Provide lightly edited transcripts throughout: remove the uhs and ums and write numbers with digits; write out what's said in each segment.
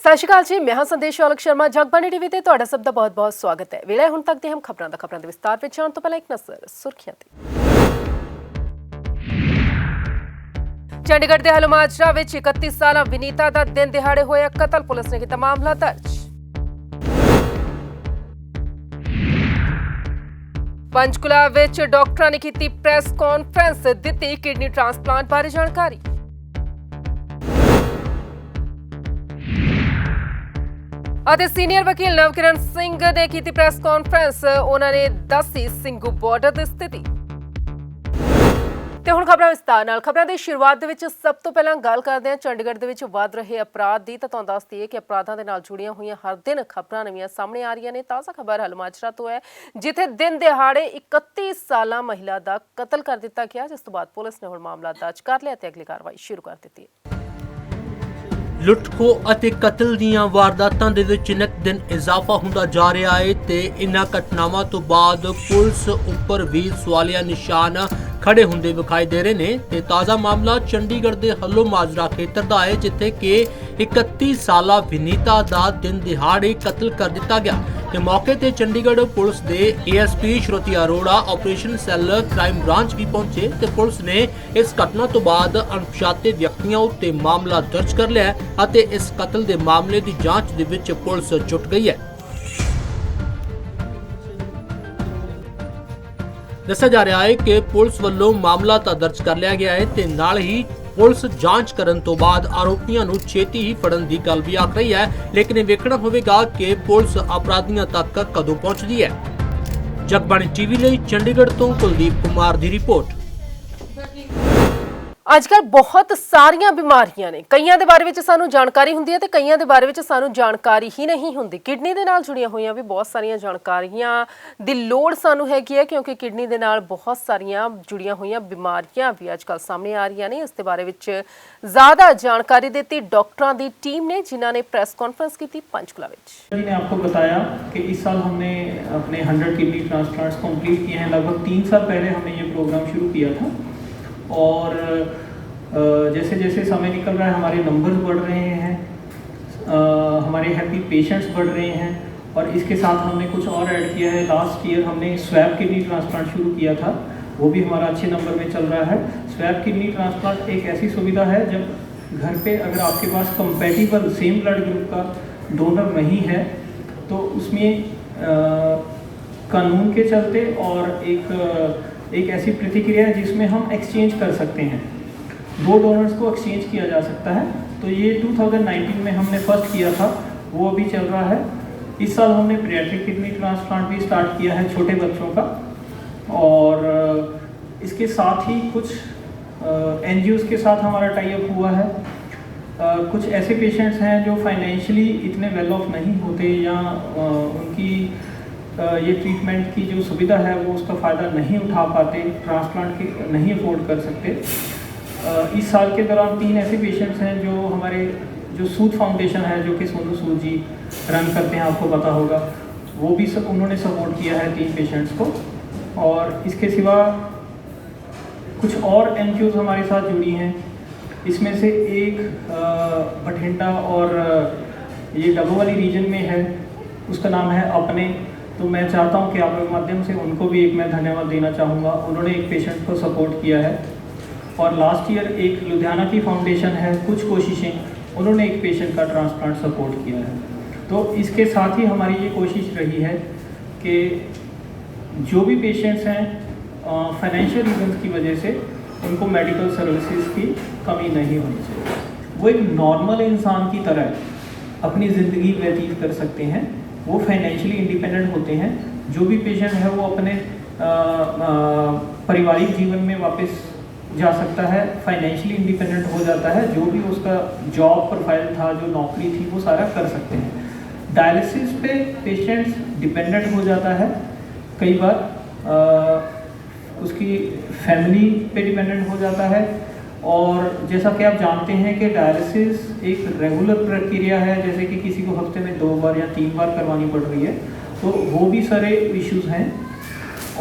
ਸਤਿ ਸ਼੍ਰੀ ਅਕਾਲ ਜੀ, ਮੈਂ ਹਾਂ ਸੰਦੇਸ਼ ਔਲਖ ਸ਼ਰਮਾ। ਜਗਬਾਣੀ ਟੀਵੀ ਤੇ ਤੁਹਾਡਾ ਸਭ ਦਾ ਬਹੁਤ-ਬਹੁਤ ਸਵਾਗਤ ਹੈ। ਵੇਲੇ ਹੁਣ ਤੱਕ ਦੀਆਂ ਖਬਰਾਂ ਦੇ ਵਿਸਤਾਰ ਵਿੱਚ ਜਾਣ ਤੋਂ ਪਹਿਲਾਂ ਇੱਕ ਨਜ਼ਰ ਸੁਰਖੀਆਂ ਤੇ। ਚੰਡੀਗੜ੍ਹ ਦੇ ਹਲੂਮਾਜਰਾ ਵਿੱਚ 31 ਸਾਲਾ ਵਿਨੀਤਾ ਦਾ ਦਿਨ ਦਿਹਾੜੇ ਹੋਇਆ ਕਤਲ, ਪੁਲਿਸ ਨੇ ਕੀਤਾ ਮਾਮਲਾ ਦਰਜ। ਪੰਚਕੂਲਾ ਵਿੱਚ ਡਾਕਟਰਾਂ ਨੇ ਕੀਤੀ ਪ੍ਰੈਸ ਕਾਨਫਰੰਸ, ਦਿੱਤੀ ਕਿਡਨੀ ਟ੍ਰਾਂਸਪਲਾਂਟ ਬਾਰੇ ਜਾਣਕਾਰੀ। ਅਤੇ ਸੀਨੀਅਰ ਵਕੀਲ ਨਵਕਿਰਨ ਸਿੰਘ ਨੇ ਕੀਤੀ ਪ੍ਰੈਸ ਕਾਨਫਰੰਸ, ਉਹਨਾਂ ਨੇ ਦੱਸੀ ਸਿੰਘੂ ਬਾਰਡਰ ਦੀ ਸਥਿਤੀ। ਤੇ ਹੁਣ ਖਬਰਾਂ ਵਿਸਤਾਰ ਨਾਲ। ਖਬਰਾਂ ਦੀ ਸ਼ੁਰੂਆਤ ਦੇ ਵਿੱਚ ਸਭ ਤੋਂ ਪਹਿਲਾਂ ਗੱਲ ਕਰਦੇ ਹਾਂ ਚੰਡੀਗੜ੍ਹ ਦੇ ਵਿੱਚ ਵੱਧ ਰਹੇ ਅਪਰਾਧ ਦੀ। ਤਾਂ ਤੁਹਾਨੂੰ ਦੱਸ ਦਈਏ ਕਿ ਅਪਰਾਧਾਂ ਦੇ ਨਾਲ ਜੁੜੀਆਂ ਹੋਈਆਂ ਹਰ ਦਿਨ ਖਬਰਾਂ ਨਵੀਆਂ ਸਾਹਮਣੇ ਆ ਰਹੀਆਂ ਨੇ। ਤਾਜ਼ਾ ਖਬਰ ਹਲੂਮਾਜਰਾ ਤੋਂ ਹੈ, ਜਿੱਥੇ ਦਿਨ ਦਿਹਾੜੇ 31 ਸਾਲਾ ਮਹਿਲਾ ਦਾ ਕਤਲ ਕਰ ਦਿੱਤਾ ਗਿਆ, ਜਿਸ ਤੋਂ ਬਾਅਦ ਪੁਲਿਸ ਨੇ ਹੁਣ ਮਾਮਲਾ ਦਰਜ ਕਰ ਲਿਆ ਤੇ ਅਗਲੀ ਕਾਰਵਾਈ ਸ਼ੁਰੂ ਕਰ ਦਿੱਤੀ ਹੈ। ਲੁੱਟਖੋ ਅਤੇ ਕਤਲ ਦੀਆਂ ਵਾਰਦਾਤਾਂ ਦੇ ਵਿੱਚ ਨਿਤ ਦਿਨ ਇਜ਼ਾਫਾ ਹੁੰਦਾ ਜਾ ਰਿਹਾ ਹੈ ਤੇ ਇਨ੍ਹਾਂ ਘਟਨਾਵਾਂ ਤੋਂ ਬਾਅਦ ਪੁਲਿਸ ਉੱਪਰ ਵੀ ਸਵਾਲੀਆ ਨਿਸ਼ਾਨ ਖੜੇ ਹੁੰਦੇ ਵਿਖਾਈ ਦੇ ਰਹੇ ਨੇ। ਤੇ ਤਾਜ਼ਾ ਮਾਮਲਾ ਚੰਡੀਗੜ੍ਹ ਦੇ ਹਲੂਮਾਜਰਾ ਖੇਤਰ ਦਾ ਹੈ, ਜਿੱਥੇ ਕਿ 31 ਸਾਲਾ ਵਿਨੀਤਾ ਦਾ ਦਿਨ ਦਿਹਾੜੇ ਕਤਲ ਕਰ ਦਿੱਤਾ ਗਿਆ। ਤੇ ਮੌਕੇ ਤੇ ਚੰਡੀਗੜ੍ਹ ਪੁਲਿਸ ਦੇ ASP Shroti Arora operation cell crime branch ਵੀ ਪਹੁੰਚੇ ਤੇ ਪੁਲਿਸ ਨੇ ਇਸ ਘਟਨਾ ਤੋਂ ਬਾਅਦ ਅਣਪਛਾਤੇ ਵਿਅਕਤੀਆਂ ਉੱਤੇ ਮਾਮਲਾ ਦਰਜ ਕਰ ਲਿਆ ਅਤੇ ਇਸ ਕਤਲ ਦੇ ਮਾਮਲੇ ਦੀ ਜਾਂਚ ਦੇ ਵਿੱਚ ਪੁਲਿਸ ਜੁਟ ਗਈ ਹੈ। ਦੱਸਿਆ ਜਾ ਰਿਹਾ ਹੈ ਕਿ ਪੁਲਿਸ ਵੱਲੋਂ ਮਾਮਲਾ ਤਾਂ ਦਰਜ ਕਰ ਲਿਆ ਗਿਆ ਹੈ ਤੇ ਨਾਲ ਹੀ ਪੁਲਿਸ ਜਾਂਚ ਕਰਨ ਤੋਂ ਬਾਅਦ ਆਰੋਪੀਆਂ ਨੂੰ ਛੇਤੀ ਹੀ ਫੜਨ ਦੀ ਗੱਲ ਵੀ ਆਖ ਰਹੀ ਹੈ। ਲੇਕਿਨ ਇਹ ਵੇਖਣਾ ਹੋਵੇਗਾ ਕਿ ਪੁਲਿਸ ਅਪਰਾਧੀਆਂ ਤੱਕ ਕਦੋਂ ਪਹੁੰਚਦੀ ਹੈ। ਜਗਬਾਣੀ ਟੀਵੀ ਲਈ ਚੰਡੀਗੜ੍ਹ ਤੋਂ ਕੁਲਦੀਪ ਕੁਮਾਰ ਦੀ ਰਿਪੋਰਟ। ਅੱਜ-ਕੱਲ ਬਹੁਤ ਸਾਰੀਆਂ ਬਿਮਾਰੀਆਂ ਨੇ, ਕਈਆਂ ਦੇ ਬਾਰੇ ਵਿੱਚ ਸਾਨੂੰ ਜਾਣਕਾਰੀ ਹੁੰਦੀ ਹੈ ਤੇ ਕਈਆਂ ਦੇ ਬਾਰੇ ਵਿੱਚ ਸਾਨੂੰ ਜਾਣਕਾਰੀ ਹੀ ਨਹੀਂ ਹੁੰਦੀ। ਕਿਡਨੀ ਦੇ ਨਾਲ ਜੁੜੀਆਂ ਹੋਈਆਂ ਵੀ ਬਹੁਤ ਸਾਰੀਆਂ ਜਾਣਕਾਰੀਆਂ ਦੀ ਲੋੜ ਸਾਨੂੰ ਹੈਗੀ ਹੈ, ਕਿਉਂਕਿ ਕਿਡਨੀ ਦੇ ਨਾਲ ਬਹੁਤ ਸਾਰੀਆਂ ਜੁੜੀਆਂ ਹੋਈਆਂ ਬਿਮਾਰੀਆਂ ਵੀ ਅੱਜ-ਕੱਲ ਸਾਹਮਣੇ ਆ ਰਹੀਆਂ ਨੇ। ਇਸ ਦੇ ਬਾਰੇ ਵਿੱਚ ਜ਼ਿਆਦਾ ਜਾਣਕਾਰੀ ਦਿੱਤੀ ਡਾਕਟਰਾਂ ਦੀ ਟੀਮ ने, जिन्होंने प्रेस कॉन्फ्रेंस की थी पंचकुला में। मैंने आपको बताया कि इस साल हमने अपने 100 किडनी ट्रांसप्लांट्स कंप्लीट किए हैं। लगभग 3 साल पहले हमने ये प्रोग्राम शुरू किया था और जैसे जैसे समय निकल रहा है हमारे नंबर्स बढ़ रहे हैं, हमारे हैप्पी पेशेंट्स बढ़ रहे हैं। और इसके साथ हमने कुछ और ऐड किया है। लास्ट ईयर हमने स्वैब किडनी ट्रांसप्लांट शुरू किया था, वो भी हमारा अच्छे नंबर में चल रहा है। स्वैब किडनी ट्रांसप्लांट एक ऐसी सुविधा है जब घर पे अगर आपके पास कंपैटिबल सेम ब्लड ग्रुप का डोनर नहीं है तो उसमें कानून के चलते और एक ऐसी प्रतिक्रिया है जिसमें हम एक्सचेंज कर सकते हैं, 2 डोनर्स को एक्सचेंज किया जा सकता है। तो ये 2019 में हमने फर्स्ट किया था, वो अभी चल रहा है। इस साल हमने पीडियाट्रिक किडनी ट्रांसप्लांट भी स्टार्ट किया है छोटे बच्चों का। और इसके साथ ही कुछ एनजीओज़ के साथ हमारा टाई अप हुआ है। कुछ ऐसे पेशेंट्स हैं जो फाइनेंशियली इतने वेल ऑफ नहीं होते या उनकी ये ट्रीटमेंट की जो सुविधा है वो उसका फ़ायदा नहीं उठा पाते, ट्रांसप्लांट के नहीं अफोर्ड कर सकते। इस साल के दौरान 3 ऐसे पेशेंट्स हैं जो हमारे जो सूद फाउंडेशन है, जो कि सोनू सूद जी रन करते हैं, आपको पता होगा, वो भी उन्होंने सपोर्ट किया है 3 पेशेंट्स को। और इसके सिवा कुछ और एनजीओज़ हमारे साथ जुड़ी हैं। इसमें से एक बठिंडा और ये डबोवाली रीजन में है, उसका नाम है अपने। तो मैं चाहता हूँ कि आपके माध्यम से उनको भी एक मैं धन्यवाद देना चाहूँगा। उन्होंने एक पेशेंट को सपोर्ट किया है। और लास्ट ईयर एक लुधियाना की फाउंडेशन है, कुछ कोशिशें, उन्होंने एक पेशेंट का ट्रांसप्लांट सपोर्ट किया है। तो इसके साथ ही हमारी ये कोशिश रही है कि जो भी पेशेंट्स हैं फाइनेंशियल रीजंस की वजह से उनको मेडिकल सर्विसेज की कमी नहीं होनी चाहिए, वो एक नॉर्मल इंसान की तरह अपनी ज़िंदगी व्यतीत कर सकते हैं, वो फाइनेंशियली इंडिपेंडेंट होते हैं। जो भी पेशेंट है वो अपने पारिवारिक जीवन में वापस जा सकता है, फाइनेंशियली इंडिपेंडेंट हो जाता है। जो भी उसका जॉब प्रोफाइल था, जो नौकरी थी, वो सारा कर सकते हैं। डायलिसिस पे पेशेंट्स डिपेंडेंट हो जाता है, कई बार उसकी फैमिली पे डिपेंडेंट हो जाता है। और जैसा कि आप जानते हैं कि डायलिसिस एक रेगुलर प्रक्रिया है, जैसे कि किसी को हफ्ते में 2 बार या 3 बार करवानी पड़ रही है, तो वो भी सारे इश्यूज़ हैं।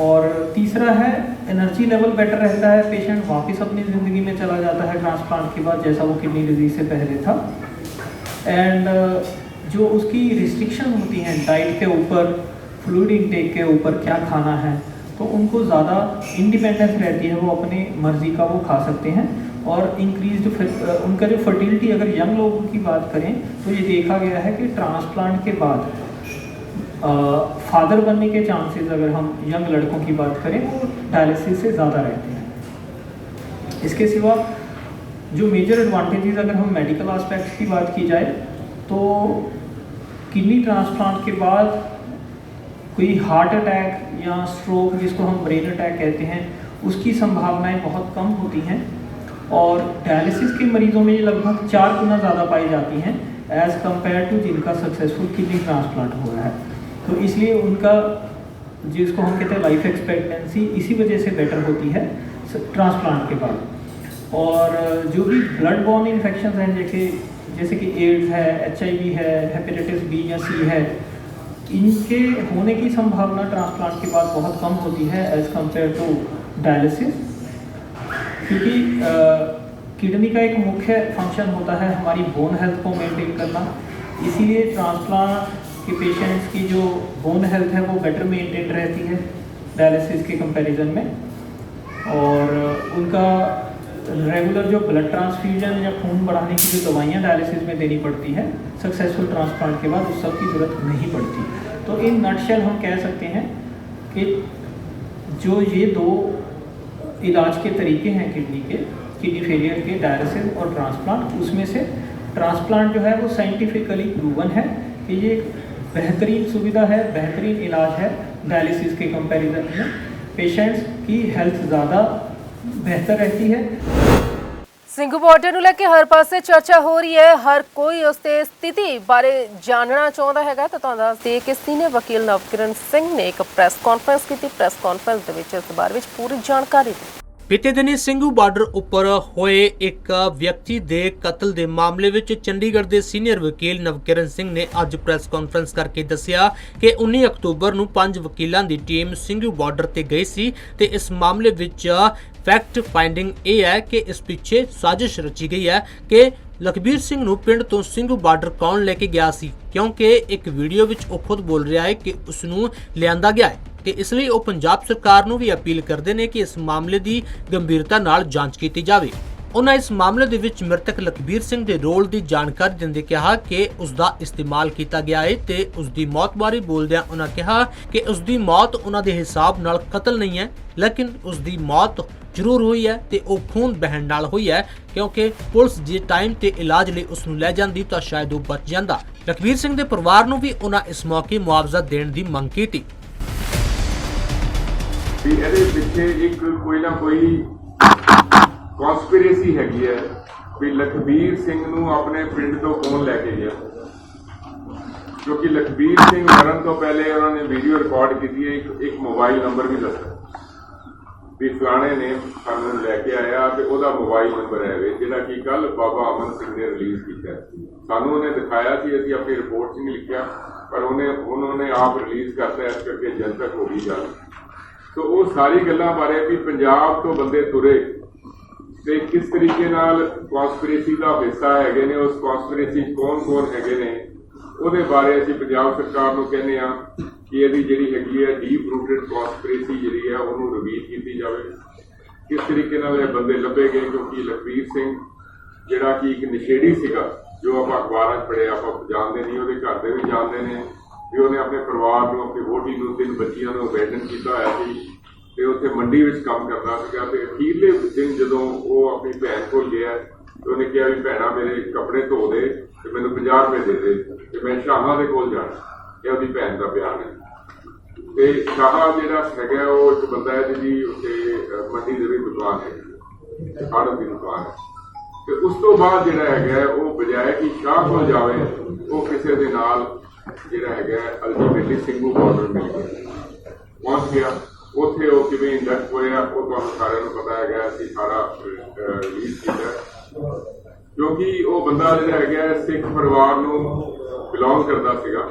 और तीसरा है एनर्जी लेवल बेटर रहता है, पेशेंट वापस अपनी ज़िंदगी में चला जाता है ट्रांसप्लांट के बाद, जैसा वो किडनी डिजीज़ से पहले था। एंड जो उसकी रिस्ट्रिक्शन होती हैं डाइट के ऊपर, फ्लूइड इनटेक के ऊपर क्या खाना है, तो उनको ज़्यादा इंडिपेंडेंस रहती है, वो अपनी मर्ज़ी का वो खा सकते हैं। और इंक्रीज उनका जो फर्टिलिटी, अगर यंग लोगों की बात करें तो ये देखा गया है कि ट्रांसप्लांट के बाद फादर बनने के चांसेस, अगर हम यंग लड़कों की बात करें, वो डायलिसिस से ज़्यादा रहते हैं। इसके सिवा जो मेजर एडवांटेजेस, अगर हम मेडिकल एस्पेक्ट्स की बात की जाए, तो किडनी ट्रांसप्लांट के बाद कोई हार्ट अटैक या स्ट्रोक, जिसको हम ब्रेन अटैक कहते हैं, उसकी संभावनाएं बहुत कम होती हैं। और डायलिसिस के मरीजों में ये लगभग 4 गुना ज़्यादा पाई जाती हैं एज़ कम्पेयर टू जिनका सक्सेसफुल किडनी ट्रांसप्लांट हो रहा है। तो इसलिए उनका, जिसको हम कहते हैं लाइफ एक्सपेक्टेंसी, इसी वजह से बेटर होती है ट्रांसप्लांट के बाद। और जो भी ब्लड बॉर्न इन्फेक्शन हैं, जैसे कि एड्स है, HIV है, हेपेटाइटिस B या C है, इनके होने की संभावना ट्रांसप्लांट के बाद बहुत कम होती है एज़ कम्पेयर टू डायलिसिस। क्योंकि किडनी का एक मुख्य फंक्शन होता है हमारी बोन हेल्थ को मेंटेन करना, इसीलिए ट्रांसप्लांट के पेशेंट्स की जो बोन हेल्थ है वो बेटर मेंटेन रहती है डायलिसिस के कंपैरिजन में। और उनका रेगुलर जो ब्लड ट्रांसफ्यूजन या खून बढ़ाने की जो दवाइयाँ डायलिसिस में देनी पड़ती है, सक्सेसफुल ट्रांसप्लांट के बाद उस सब की ज़रूरत नहीं पड़ती। तो इन नटशेल हम कह सकते हैं कि जो ये 2 इलाज के तरीके हैं किडनी फेलियर के, डायलिसिस और ट्रांसप्लांट, उसमें से ट्रांसप्लांट जो है वो साइंटिफिकली प्रूवन है कि ये एक बेहतरीन सुविधा है, बेहतरीन इलाज है डायलिसिस के कंपैरिजन में। पेशेंट्स की हेल्थ ज़्यादा बेहतर रहती है। ਸਿੰਘੂ ਬਾਰਡਰ ਨੂੰ ਲੈ ਕੇ ਹਰ ਪਾਸੇ ਚਰਚਾ ਹੋ ਰਹੀ ਹੈ, ਹਰ ਕੋਈ ਉਸ ਤੇ ਸਥਿਤੀ ਬਾਰੇ ਜਾਣਨਾ ਚਾਹੁੰਦਾ ਹੈਗਾ। ਤਾਂ ਤੁਹਾਨੂੰ ਦੱਸਦੇ ਕਿ ਸੀਨੀਅਰ ਵਕੀਲ ਨਵਕਿਰਨ ਸਿੰਘ ਨੇ ਇੱਕ ਪ੍ਰੈਸ ਕਾਨਫਰੰਸ ਕੀਤੀ। ਪ੍ਰੈਸ ਕਾਨਫਰੰਸ ਦੇ ਵਿੱਚ ਇਸ ਬਾਰੇ ਵਿੱਚ ਪੂਰੀ ਜਾਣਕਾਰੀ ਦਿੱਤੀ। ਬੀਤੇ ਦਿਨੀ ਸਿੰਘੂ ਬਾਰਡਰ ਉੱਪਰ ਹੋਏ ਇੱਕ ਵਿਅਕਤੀ ਦੇ ਕਤਲ ਦੇ ਮਾਮਲੇ ਵਿੱਚ ਚੰਡੀਗੜ੍ਹ ਦੇ ਸੀਨੀਅਰ ਵਕੀਲ ਨਵਕਿਰਨ ਸਿੰਘ ਨੇ ਅੱਜ ਪ੍ਰੈਸ ਕਾਨਫਰੰਸ ਕਰਕੇ ਦੱਸਿਆ ਕਿ 19 ਅਕਤੂਬਰ ਨੂੰ 5 ਵਕੀਲਾਂ ਦੀ ਟੀਮ ਸਿੰਘੂ ਬਾਰਡਰ ਤੇ ਗਈ ਸੀ ਤੇ ਇਸ ਮਾਮਲੇ ਵਿੱਚ ਫੈਕਟ ਫਾਈਂਡਿੰਗ ਇਹ ਹੈ ਕਿ ਇਸ ਪਿੱਛੇ ਸਾਜ਼ਿਸ਼ ਰਚੀ ਗਈ ਹੈ ਕਿ ਲਖਬੀਰ ਸਿੰਘ ਨੂੰ ਪਿੰਡ ਤੋਂ ਸਿੰਘੂ ਬਾਰਡਰ ਕੌਣ ਲੈ ਕੇ ਗਿਆ ਸੀ, ਕਿਉਂਕਿ ਇੱਕ ਵੀਡੀਓ ਵਿੱਚ ਉਹ ਖੁਦ ਬੋਲ ਰਿਹਾ ਹੈ ਕਿ ਉਸ ਨੂੰ ਲਿਆਂਦਾ ਗਿਆ ਹੈ। ਤੇ ਇਸ ਲਈ ਉਹ ਪੰਜਾਬ ਸਰਕਾਰ ਨੂੰ ਵੀ ਅਪੀਲ ਕਰਦੇ ਨੇ ਕਿ ਇਸ ਮਾਮਲੇ ਦੀ ਗੰਭੀਰਤਾ ਨਾਲ ਜਾਂਚ ਕੀਤੀ ਜਾਵੇ। ਉਹਨਾਂ ਇਸ ਮਾਮਲੇ ਦੇ ਵਿੱਚ ਮ੍ਰਿਤਕ ਲਖਬੀਰ ਸਿੰਘ ਦੇ ਰੋਲ ਦੀ ਜਾਣਕਾਰੀ ਦਿੰਦੇ ਕਿਹਾ ਕਿ ਉਸ ਦਾ ਇਸਤੇਮਾਲ ਕੀਤਾ ਗਿਆ ਹੈ ਤੇ ਉਸ ਦੀ ਮੌਤ ਬਾਰੇ ਬੋਲਦਿਆਂ ਉਹਨਾਂ ਕਿਹਾ ਕਿ ਉਸ ਦੀ ਮੌਤ ਉਹਨਾਂ ਦੇ ਹਿਸਾਬ ਨਾਲ ਕਤਲ ਨਹੀਂ ਹੈ, ਲੇਕਿਨ ਉਸ ਦੀ ਮੌਤ ਜ਼ਰੂਰ ਹੋਈ ਹੈ ਤੇ ਉਹ ਖੂਨ ਬਹਿਣ ਨਾਲ ਹੋਈ ਹੈ, ਕਿਉਂਕਿ ਪੁਲਿਸ ਜੇ ਟਾਈਮ ਤੇ ਇਲਾਜ ਲਈ ਉਸ ਨੂੰ ਲੈ ਜਾਂਦੀ ਤਾਂ ਸ਼ਾਇਦ ਉਹ ਬਚ ਜਾਂਦਾ। ਲਖਬੀਰ ਸਿੰਘ ਦੇ ਪਰਿਵਾਰ ਨੂੰ ਵੀ ਉਹਨਾਂ ਇਸ ਮੌਕੇ ਮੁਆਵਜ਼ਾ ਦੇਣ ਦੀ ਮੰਗ ਕੀਤੀ। ਵੀ ਇਹਦੇ ਪਿੱਛੇ ਇੱਕ ਕੋਈ ਨਾ ਕੋਈ ਕਨਸਪੀਰੇਸੀ ਹੈਗੀ ਹੈ ਵੀ ਲਖਬੀਰ ਸਿੰਘ ਨੂੰ ਆਪਣੇ ਪਿੰਡ ਤੋਂ ਕੌਣ ਲੈ ਕੇ ਗਿਆ, ਕਿਉਂਕਿ ਲਖਬੀਰ ਸਿੰਘ ਮਰਨ ਤੋਂ ਪਹਿਲੇ ਉਹਨਾਂ ਨੇ ਵੀਡੀਓ ਰਿਕਾਰਡ ਕੀਤੀ ਹੈ, ਇੱਕ ਮੋਬਾਈਲ ਨੰਬਰ ਵੀ ਦੱਸਿਆ ਵੀ ਫਲਾਣੇ ਨੇ ਸਾਨੂੰ ਲੈ ਕੇ ਆਇਆ ਤੇ ਉਹਦਾ ਮੋਬਾਈਲ ਨੰਬਰ ਹੈ ਜਿਹੜਾ ਕਿ ਕੱਲ ਬਾਬਾ ਅਮਨ ਸਿੰਘ ਨੇ ਰਿਲੀਜ਼ ਕੀਤਾ। ਸਾਨੂੰ ਉਹਨੇ ਦਿਖਾਇਆ ਸੀ, ਅਸੀਂ ਆਪਣੀ ਰਿਪੋਰਟ 'ਚ ਨਹੀਂ ਲਿਖਿਆ, ਪਰ ਉਹਨੇ ਆਪ ਰਿਲੀਜ਼ ਕਰਤਾ, ਇਸ ਕਰਕੇ ਜਨਤਕ ਹੋ ਗਈ ਗੱਲ। ਸੋ ਉਹ ਸਾਰੀ ਗੱਲਾਂ ਬਾਰੇ ਵੀ ਪੰਜਾਬ ਤੋਂ ਬੰਦੇ ਤੁਰੇ ਤੇ ਕਿਸ ਤਰੀਕੇ ਨਾਲ ਕਨਸਪੀਰੇਸੀ ਦਾ ਹਿੱਸਾ ਹੈਗੇ ਨੇ, ਉਸ ਕਨਸਪੀਰੇਸੀ ਕੌਣ ਹੈਗੇ ਨੇ, ਉਹਦੇ ਬਾਰੇ ਅਸੀਂ ਪੰਜਾਬ ਸਰਕਾਰ ਨੂੰ ਕਹਿੰਦੇ ਹਾਂ ਕਿ ਇਹਦੀ ਜਿਹੜੀ ਹੈਗੀ ਹੈ ਡੀਪ ਰੂਟਡ ਕਨਸਪੀਰੇਸੀ ਜਿਹੜੀ ਹੈ ਉਹਨੂੰ ਰਿਵੀਲ ਕੀਤੀ ਜਾਵੇ। ਕਿਸ ਤਰੀਕੇ ਨਾਲ ਇਹ ਬੰਦੇ ਲੱਭੇ ਗਏ, ਕਿਉਂਕਿ ਲਖਬੀਰ ਸਿੰਘ ਜਿਹੜਾ ਕਿ ਇੱਕ ਨਸ਼ੇੜੀ ਸੀਗਾ, ਜੋ ਆਪਾਂ ਅਖਬਾਰਾਂ 'ਚ ਪੜ੍ਹਿਆ, ਆਪਾਂ ਜਾਣਦੇ ਨਹੀਂ, ਉਹਦੇ ਘਰ ਦੇ ਵੀ ਜਾਣਦੇ ਨੇ ਵੀ ਉਹਨੇ ਆਪਣੇ ਪਰਿਵਾਰ ਨੂੰ, ਆਪਣੀ ਵਹੁਟੀ ਨੂੰ, 3 ਬੱਚੀਆਂ ਨੂੰ ਅਬੈਂਡਨ ਕੀਤਾ ਹੋਇਆ ਸੀ ਤੇ ਉੱਥੇ ਮੰਡੀ ਵਿੱਚ ਕੰਮ ਕਰਦਾ ਸੀਗਾ। ਤੇ ਅਖੀਰਲੇ ਦਿਨ ਜਦੋਂ ਉਹ ਆਪਣੀ ਭੈਣ ਕੋਲ ਗਿਆ ਤੇ ਉਹਨੇ ਕਿਹਾ ਵੀ ਭੈਣਾ ਮੇਰੇ ਕੱਪੜੇ ਧੋ ਦੇ ਤੇ ਮੈਨੂੰ 50 ਰੁਪਏ ਦੇ ਦੇ ਤੇ ਮੈਂ ਸ਼ਾਹਾਂ ਦੇ ਕੋਲ ਜਾਣਾ। ਇਹ ਉਹਦੀ ਭੈਣ ਦਾ ਬਿਆਨ ਹੈ। ਤੇ ਸ਼ਾਹ ਜਿਹੜਾ ਹੈਗਾ ਉਹ ਇੱਕ ਬੰਦਾ ਹੈ ਜਿਹਦੀ ਉੱਥੇ ਮੰਡੀ ਦੇ ਵਿੱਚ ਦੁਕਾਨ ਹੈ, ਖਾਣ ਦੀ ਦੁਕਾਨ ਹੈ। ਤੇ ਉਸ ਤੋਂ ਬਾਅਦ ਜਿਹੜਾ ਹੈਗਾ ਉਹ ਬਜਾਏ ਕਿ ਸ਼ਾਹ ਕੋਲ ਜਾਵੇ, ਉਹ ਕਿਸੇ ਦੇ ਨਾਲ ਜਿਹੜਾ ਹੈਗਾ ਅਲਟੀਮੇਟਲੀ ਸਿੰਘੂ ਬਾਰਡਰ ਮਿਲ ਗਿਆ, ਪਹੁੰਚ ਗਿਆ। ਉੱਥੇ ਉਹ ਕਿਵੇਂ ਇੰਡਕਟ ਹੋਇਆ ਉਹ ਤੁਹਾਨੂੰ ਸਾਰਿਆਂ ਨੂੰ ਪਤਾ ਹੈਗਾ, ਅਸੀਂ ਸਾਰਾ ਰਿਲੀਜ਼ ਕੀਤਾ, ਕਿਉਂਕਿ ਉਹ ਬੰਦਾ ਜਿਹੜਾ ਹੈਗਾ ਸਿੱਖ ਪਰਿਵਾਰ ਨੂੰ ਬਿਲੋਂਗ ਕਰਦਾ ਸੀਗਾ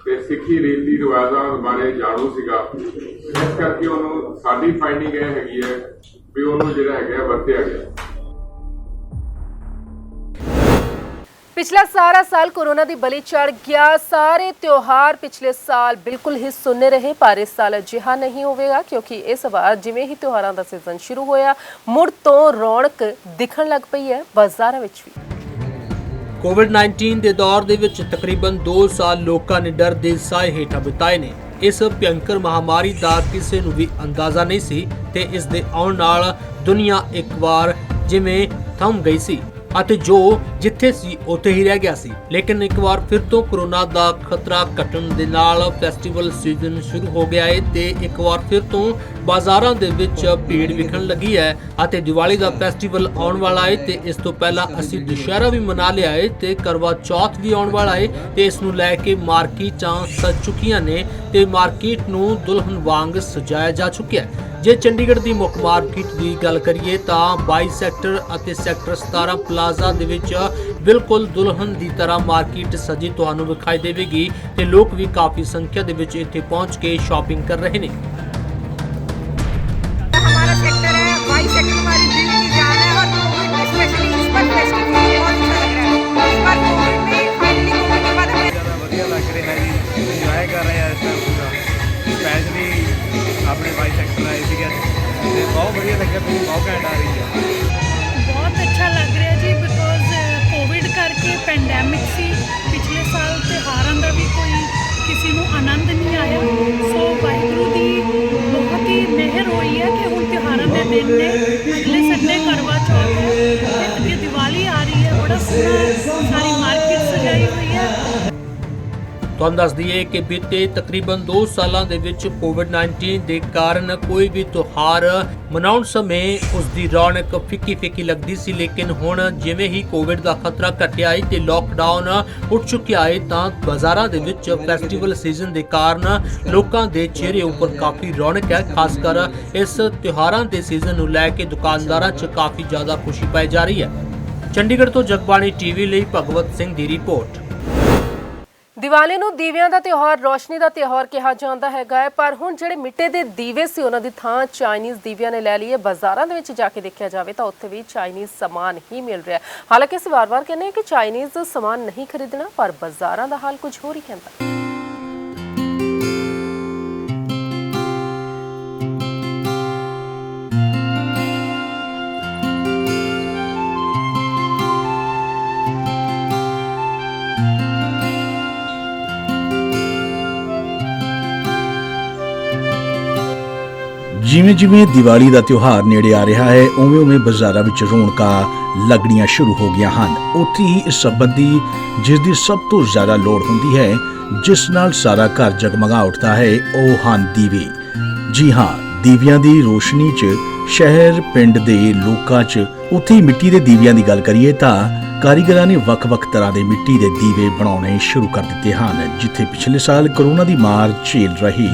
ਤੇ ਸਿੱਖੀ ਰੀਤੀ ਰਿਵਾਜ਼ਾਂ ਬਾਰੇ ਜਾਣੂ ਸੀਗਾ। ਇਸ ਕਰਕੇ ਉਹਨੂੰ, ਸਾਡੀ ਫਾਈਂਡਿੰਗ ਇਹ ਹੈਗੀ ਹੈ ਵੀ ਉਹਨੂੰ ਜਿਹੜਾ ਹੈਗਾ ਵਰਤਿਆ ਗਿਆ। पिछला सारा साल कोरोना की बलि चढ़ गया। सारे त्योहार पिछले साल बिल्कुल ही सुन्ने रहे, पर इस साल अजिहा नहीं होवेगा क्योंकि इस बार जिवें ही त्योहारों का सीजन शुरू होया मुड़ तो रौनक दिखण लग पई है बाज़ारां विच भी। कोविड-19 ਦੇ ਦੌਰ ਦੇ ਵਿੱਚ ਤਕਰੀਬਨ 2 ਸਾਲ ਲੋਕਾਂ ਨੇ ਡਰ ਦੇ ਸਾਏ ਹੇਠਾਂ ਬਿਤਾਏ ਨੇ। ਇਸ ਭਿਅੰਕਰ ਮਹਾਮਾਰੀ ਦਾ ਕਿਸੇ ਨੂੰ ਵੀ ਅੰਦਾਜ਼ਾ ਨਹੀਂ ਸੀ ਤੇ ਇਸ ਦੇ ਆਉਣ ਨਾਲ ਦੁਨੀਆ ਇੱਕ ਵਾਰ ਜਿਵੇਂ ਥੰਮ ਗਈ ਸੀ ਅਤੇ ਜੋ ਜਿੱਥੇ ਸੀ ਉੱਥੇ ਹੀ ਰਹਿ ਗਿਆ ਸੀ। ਲੇਕਿਨ ਇੱਕ ਵਾਰ ਫਿਰ ਤੋਂ ਕੋਰੋਨਾ ਦਾ ਖਤਰਾ ਘਟਣ ਦੇ ਨਾਲ ਫੈਸਟੀਵਲ ਸੀਜ਼ਨ ਸ਼ੁਰੂ ਹੋ ਗਿਆ ਹੈ ਤੇ ਇੱਕ ਵਾਰ ਫਿਰ ਤੋਂ ਬਾਜ਼ਾਰਾਂ ਦੇ ਵਿੱਚ ਭੀੜ ਵਿਖਣ ਲੱਗੀ ਹੈ ਅਤੇ ਦੀਵਾਲੀ ਦਾ ਫੈਸਟੀਵਲ ਆਉਣ ਵਾਲਾ ਹੈ ਤੇ ਇਸ ਤੋਂ ਪਹਿਲਾਂ ਅਸੀਂ ਦੁਸ਼ਹਿਰਾ ਵੀ ਮਨਾ ਲਿਆ ਹੈ ਤੇ ਕਰਵਾ ਚੌਥ ਵੀ ਆਉਣ ਵਾਲਾ ਹੈ ਤੇ ਇਸ ਨੂੰ ਲੈ ਕੇ ਮਾਰਕੀਟਾਂ ਸਜ ਚੁੱਕੀਆਂ ਨੇ ਤੇ ਮਾਰਕੀਟ ਨੂੰ ਦੁਲਹਨ ਵਾਂਗ ਸਜਾਇਆ ਜਾ ਚੁੱਕਿਆ ਹੈ। ਜੇ ਚੰਡੀਗੜ੍ਹ ਦੀ ਮੁੱਖ ਮਾਰਕੀਟ ਦੀ ਗੱਲ ਕਰੀਏ ਤਾਂ 22 ਸੈਕਟਰ ਅਤੇ ਸੈਕਟਰ 17 ਪਲਾਜ਼ਾ ਦੇ ਵਿੱਚ ਬਿਲਕੁਲ ਦੁਲਹਨ ਦੀ ਤਰ੍ਹਾਂ ਮਾਰਕੀਟ ਸਜੀ ਤੁਹਾਨੂੰ ਵਿਖਾਈ ਦੇਵੇਗੀ ਤੇ ਲੋਕ ਵੀ ਕਾਫੀ ਸੰਖਿਆ ਦੇ ਵਿੱਚ ਇੱਥੇ ਪਹੁੰਚ ਕੇ ਸ਼ਾਪਿੰਗ ਕਰ ਰਹੇ ਨੇ। हमारा सेक्टर है 22 सेक्टर हमारी दिल की जान है और कोविड में स्पेशली इस पर फेस्टिवल बहुत अच्छा लग रहा है। इस बार कोविड में फाइनली कोविड के बाद हमें ज़्यादा बढ़िया लग रहा है जी, इंजॉय कर रहे हैं इस टाइम पूरा स्पेशली अपने 22 सेक्टर आए थे तो बहुत बढ़िया लगे, बहुत घैंट आ रही है। बहुत अच्छा लग रहा जी बिकॉज कोविड करके पैंडेमिक सी पिछले साल त्योहारों का भी कोई किसी को आनंद नहीं आया। सो वाहिगुरू की बहुत ही मेहर हुई है कि हुण त्योहारों के दिन ने अगले संडे करवा चौथ है ते अगे दिवाली आ रही है। बड़ा सोहना सारी मार्केट सजाई हुई है। ਤੁਹਾਨੂੰ ਦੱਸ ਦਈਏ ਕਿ ਬੀਤੇ ਤਕਰੀਬਨ 2 ਸਾਲਾਂ ਦੇ ਵਿੱਚ ਕੋਵਿਡ-19 ਦੇ ਕਾਰਨ ਕੋਈ ਵੀ ਤਿਉਹਾਰ ਮਨਾਉਣ ਸਮੇਂ ਉਸ ਦੀ ਰੌਣਕ ਫਿੱਕੀ ਲੱਗਦੀ ਸੀ, ਲੇਕਿਨ ਹੁਣ ਜਿਵੇਂ ਹੀ ਕੋਵਿਡ ਦਾ ਖਤਰਾ ਘਟਿਆ ਹੈ ਤੇ ਲੋਕਡਾਊਨ ਉੱਠ ਚੁੱਕਿਆ ਹੈ ਤਾਂ ਬਾਜ਼ਾਰਾਂ ਦੇ ਵਿੱਚ ਫੈਸਟੀਵਲ ਸੀਜ਼ਨ ਦੇ ਕਾਰਨ ਲੋਕਾਂ ਦੇ ਚਿਹਰੇ ਉੱਪਰ ਕਾਫੀ ਰੌਣਕ ਹੈ। ਖਾਸ ਕਰ ਇਸ ਤਿਉਹਾਰਾਂ ਦੇ ਸੀਜ਼ਨ ਨੂੰ ਲੈ ਕੇ ਦੁਕਾਨਦਾਰਾਂ 'ਚ ਕਾਫੀ ਜ਼ਿਆਦਾ ਖੁਸ਼ੀ ਪਾਈ ਜਾ ਰਹੀ ਹੈ। ਚੰਡੀਗੜ੍ਹ ਤੋਂ ਜਗਬਾਣੀ ਟੀਵੀ ਲਈ ਭਗਵਤ ਸਿੰਘ ਦੀ ਰਿਪੋਰਟ। ਦੀਵਾਲੀ ਨੂੰ ਦੀਵਿਆਂ ਦਾ ਤਿਉਹਾਰ, ਰੋਸ਼ਨੀ ਦਾ ਤਿਉਹਾਰ ਕਿਹਾ ਜਾਂਦਾ ਹੈਗਾ ਹੈ, ਪਰ ਹੁਣ ਜਿਹੜੇ ਮਿੱਟੇ ਦੇ ਦੀਵੇ ਸੀ ਉਹਨਾਂ ਦੀ ਥਾਂ ਚਾਈਨੀਜ਼ ਦੀਵਿਆਂ ਨੇ ਲੈ ਲਈ ਹੈ। ਬਾਜ਼ਾਰਾਂ ਦੇ ਵਿੱਚ ਜਾ ਕੇ ਦੇਖਿਆ ਜਾਵੇ ਤਾਂ ਉੱਥੇ ਵੀ ਚਾਈਨੀਜ਼ ਸਮਾਨ ਹੀ ਮਿਲ ਰਿਹਾ ਹੈ। ਹਾਲਾਂਕਿ ਅਸੀਂ ਵਾਰ-ਵਾਰ ਕਹਿੰਦੇ ਹਾਂ ਕਿ ਚਾਈਨੀਜ਼ ਸਮਾਨ ਨਹੀਂ ਖਰੀਦਣਾ, ਪਰ ਬਾਜ਼ਾਰਾਂ ਦਾ ਹਾਲ ਕੁਝ ਹੋਰ ਹੀ ਕਹਿੰਦਾ। ਜਿਵੇਂ ਜਿਵੇਂ ਦੀਵਾਲੀ ਦਾ ਤਿਉਹਾਰ ਨੇੜੇ ਆ ਰਿਹਾ ਹੈ ਉਵੇਂ ਬਾਜ਼ਾਰਾਂ ਵਿੱਚ ਰੌਣਕਾਂ ਲੱਗਣੀਆਂ ਸ਼ੁਰੂ ਹੋ ਗਈਆਂ ਹਨ। ਉੱਥੇ ਹੀ ਇਸ ਸੰਬੰਧੀ ਜਿਸ ਦੀ ਸਭ ਤੋਂ ਜ਼ਿਆਦਾ ਲੋੜ ਹੁੰਦੀ ਹੈ, ਜਿਸ ਨਾਲ ਸਾਰਾ ਘਰ ਜਗਮਗਾ ਉੱਠਦਾ ਹੈ, ਉਹ ਹਨ ਦੀਵੇ। ਜੀ ਹਾਂ, ਦੀਵਿਆਂ ਦੀ ਰੋਸ਼ਨੀ 'ਚ ਸ਼ਹਿਰ ਪਿੰਡ ਦੇ ਲੋਕਾਂ 'ਚ ਉੱਥੇ ਮਿੱਟੀ ਦੇ ਦੀਵਿਆਂ ਦੀ ਗੱਲ ਕਰੀਏ ਤਾਂ ਕਾਰੀਗਰਾਂ ਨੇ ਵੱਖ-ਵੱਖ ਤਰ੍ਹਾਂ ਦੇ ਮਿੱਟੀ ਦੇ ਦੀਵੇ ਬਣਾਉਣੇ ਸ਼ੁਰੂ ਕਰ ਦਿੱਤੇ ਹਨ। ਜਿੱਥੇ ਪਿਛਲੇ ਸਾਲ ਕਰੋਨਾ ਦੀ ਮਾਰ ਝੇਲ ਰਹੀ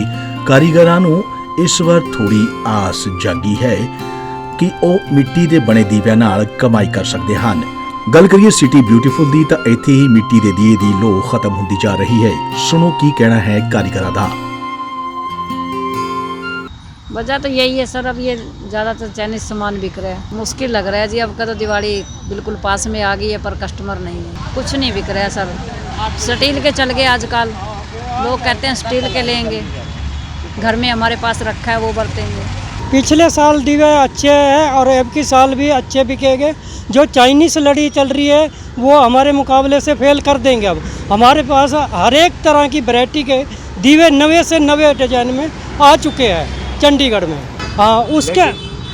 ਕਾਰੀਗਰਾਂ ਨੂੰ ਇਸ ਵਾਰ ਥੋੜੀ ਆਸ ਜਾਗੀ ਹੈ ਕਿ ਉਹ ਮਿੱਟੀ ਦੇ ਬਣੇ ਦੀਵਿਆਂ ਨਾਲ ਕਮਾਈ ਕਰ ਸਕਦੇ ਹਨ। ਗੱਲ ਕਰੀਏ ਸਿਟੀ ਬਿਊਟੀਫੁਲ ਦੀ ਤਾਂ ਇੱਥੇ ਹੀ ਮਿੱਟੀ ਦੇ ਦੀਏ ਦੀ ਲੋ ਖਤਮ ਹੁੰਦੀ ਜਾ ਰਹੀ ਹੈ। ਸੁਣੋ ਕੀ ਕਹਿਣਾ ਹੈ ਕਾਰੀਗਰਾਂ ਦਾ। वजह तो यही है सर, अब ये ज़्यादातर चाइनीज़ सामान बिक रहा है। मुश्किल लग रहा है जी। अब का तो दिवाली बिल्कुल पास में आ गई है पर कस्टमर नहीं है, कुछ नहीं बिक रहा है सर। स्टील के चल गए आजकल, लोग कहते हैं स्टील के लेंगे, घर में हमारे पास रखा है वो बरतेंगे। पिछले साल दीवे अच्छे हैं और अब की साल भी अच्छे बिकेंगे। जो चाइनीज़ लड़ी चल रही है वो हमारे मुकाबले से फेल कर देंगे। अब हमारे पास हर एक तरह की वैरायटी के दीवे नवे से नवे डिजाइन में आ चुके हैं चंडीगढ़ में। हाँ,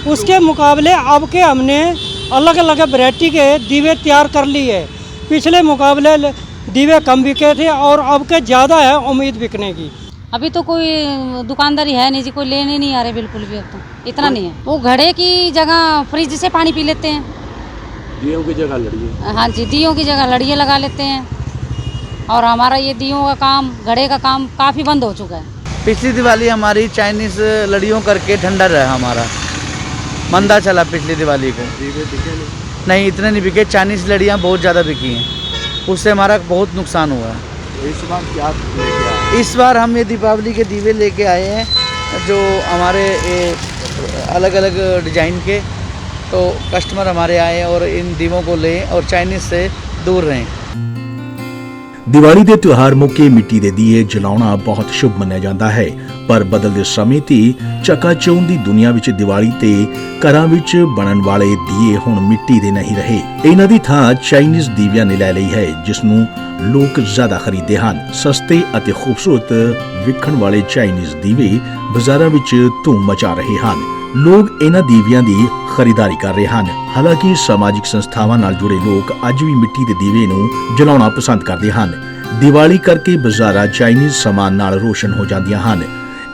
उसके मुकाबले अब के हमने अलग अलग वैरायटी के दीवे तैयार कर लिए। पिछले मुकाबले दीवे कम बिके थे और अब के ज़्यादा है उम्मीद बिकने की। अभी तो कोई दुकानदारी है नहीं जी, कोई लेने नहीं आ रहे बिल्कुल भी। अब तो इतना नहीं है। वो घड़े की जगह फ्रिज से पानी पी लेते हैं, दियों की जगह लड़िए। हाँ जी, दियों की जगह लड़िए लगा लेते हैं। और हमारा ये दियों का काम, घड़े का काम काफ़ी बंद हो चुका है। पिछली दिवाली हमारी चाइनीज़ लड़ियों करके ठंडा रहा, हमारा मंदा चला पिछली दिवाली को। नहीं, इतने नहीं बिके। चाइनीज़ लड़ियाँ बहुत ज़्यादा बिकी हैं, उससे हमारा बहुत नुकसान हुआ है। इस बार क्या लेके आए? इस बार हम ये दीपावली के दीवे लेके आए हैं जो हमारे अलग अलग डिजाइन के। तो कस्टमर हमारे आए और इन दीवों को लें और चाइनीज़ से दूर रहें। ਦੀਵਾਲੀ ਦੇ ਤਿਉਹਾਰ ਮੌਕੇ ਮਿੱਟੀ ਦੇ ਦੀਏ ਜਲਾਉਣਾ ਬਹੁਤ ਸ਼ੁਭ ਮੰਨਿਆ ਜਾਂਦਾ ਹੈ, ਪਰ ਬਦਲਦੇ ਸਮੇਂ ਤੇ ਚਕਾਚੌਂਧ ਦੀ ਦੁਨੀਆ ਵਿੱਚ ਦੀਵਾਲੀ ਤੇ ਘਰਾਂ ਵਿੱਚ ਬਣਨ ਵਾਲੇ ਦੀਏ ਹੁਣ ਮਿੱਟੀ ਦੇ ਨਹੀਂ ਰਹੇ। ਇਹਨਾਂ ਦੀ ਥਾਂ ਚਾਈਨੀਜ਼ ਦੀਵਿਆਂ ਨੇ ਲੈ ਲਈ ਹੈ, ਜਿਸ ਨੂੰ ਲੋਕ ਜ਼ਿਆਦਾ ਖਰੀਦਦੇ ਹਨ। ਸਸਤੇ ਅਤੇ ਖੂਬਸੂਰਤ ਵਿਖਣ ਵਾਲੇ ਚਾਈਨੀਜ਼ ਦੀਵੇ ਬਾਜ਼ਾਰਾਂ ਵਿੱਚ ਧੂਮ ਮਚਾ ਰਹੇ ਹਨ। ਲੋਕ ਇਹਨਾਂ ਦੀਵਿਆਂ ਦੀ ਖਰੀਦਦਾਰੀ ਕਰ ਰਹੇ ਹਨ। ਹਾਲਾਂਕਿ ਸਮਾਜਿਕ ਸੰਸਥਾਵਾਂ ਨਾਲ ਜੁੜੇ ਲੋਕ ਅੱਜ ਵੀ ਮਿੱਟੀ ਦੇ ਦੀਵੇ ਨੂੰ ਜਲਾਉਣਾ ਪਸੰਦ ਕਰਦੇ ਹਨ। ਦੀਵਾਲੀ ਕਰਕੇ ਬਾਜ਼ਾਰਾਂ ਚਾਈਨੀਜ਼ ਸਾਮਾਨ ਨਾਲ ਰੋਸ਼ਨ ਹੋ ਜਾਂਦੀਆਂ ਹਨ।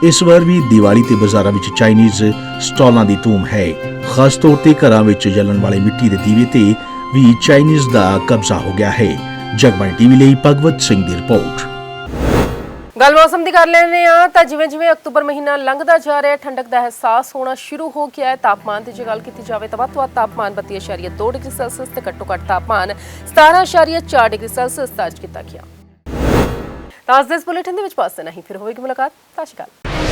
ਇਸ ਵਾਰ ਵੀ ਦੀਵਾਲੀ ਤੇ ਬਾਜ਼ਾਰਾਂ ਵਿੱਚ ਚਾਈਨੀਜ਼ ਸਟਾਲਾਂ ਦੀ ਧੂਮ ਹੈ। ਖਾਸ ਤੌਰ ਤੇ ਘਰਾਂ ਵਿੱਚ ਜਲਣ ਵਾਲੇ ਮਿੱਟੀ ਦੇ ਦੀਵੇ ਤੇ ਵੀ ਚਾਈਨੀਜ਼ ਦਾ ਕਬਜ਼ਾ ਹੋ ਗਿਆ ਹੈ। ਜਗਬਾਣੀ ਟੀਵੀ ਲਈ ਭਗਵਤ ਸਿੰਘ ਦੀ ਰਿਪੋਰਟ। ਗੱਲ ਮੌਸਮ ਦੀ ਕਰ ਲੈਂਦੇ ਆ ਤਾਂ ਜਿਵੇਂ ਅਕਤੂਬਰ ਮਹੀਨਾ ਲੰਘਦਾ ਜਾ ਰਿਹਾ, ਠੰਡਕ ਦਾ ਅਹਿਸਾਸ ਹੋਣਾ ਸ਼ੁਰੂ ਹੋ ਗਿਆ ਹੈ। ਤਾਪਮਾਨ ਦੀ ਜੇ ਗੱਲ ਕੀਤੀ ਜਾਵੇ ਤਾਂ ਵੱਧ ਤੋਂ ਵੱਧ ਤਾਪਮਾਨ 32.2 ਡਿਗਰੀ ਸੈਲਸੀਅਸ ਤੇ ਘੱਟੋ ਘੱਟ ਤਾਪਮਾਨ 17.4 ਡਿਗਰੀ ਸੈਲਸੀਅਸ ਦਰਜ ਕੀਤਾ ਗਿਆ। ਤਾਂ ਅੱਜ ਦੇ ਇਸ ਬੁਲੇਟਿਨ ਦੇ ਵਿੱਚ ਬਸ ਨਹੀਂ, ਫਿਰ ਹੋਵੇਗੀ ਮੁਲਾਕਾਤ। ਸਤਿ ਸ਼੍ਰੀ ਅਕਾਲ।